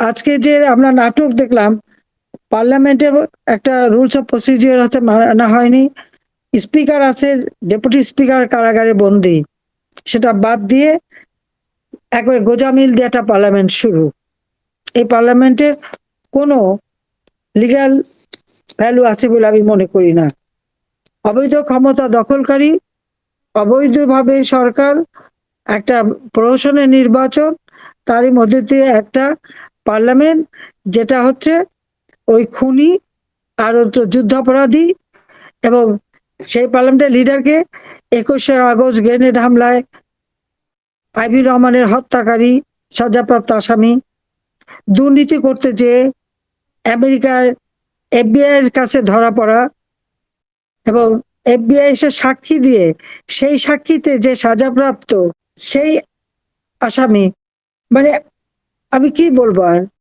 আজকে যে আমরা নাটক দেখলাম, পার্লামেন্টের একটা রুলস অফ প্রসিজিওর হচ্ছে মানা হয়নি, স্পিকার আছে, ডেপুটি স্পিকার কারাগারে বন্দী, সেটা বাদ দিয়ে একবার গোজামিল দিয়ে একটা পার্লামেন্ট শুরু। এই পার্লামেন্টের কোনো লিগ্যাল ভ্যালু আছে বলে আমি মনে করি না। অবৈধ ক্ষমতা দখলকারী, অবৈধভাবে সরকার, একটা প্রহসনের নির্বাচন, তারই মধ্যে দিয়ে একটা পার্লামেন্ট যেটা হচ্ছে ওই খুনি আর যুদ্ধাপরাধী, এবং সেই পার্লামেন্টের লিডারকে 21শে আগস্ট গ্রেনেড হামলায় আইভি রহমানের হত্যাকারী, সাজাপ্রাপ্ত আসামি, দুর্নীতি করতে যেয়ে আমেরিকার FBI এর কাছে ধরা পড়া, এবং FBI এসে সাক্ষী দিয়ে সেই সাক্ষীতে যে সাজাপ্রাপ্ত সেই আসামি, মানে আমি কি বলবো আর।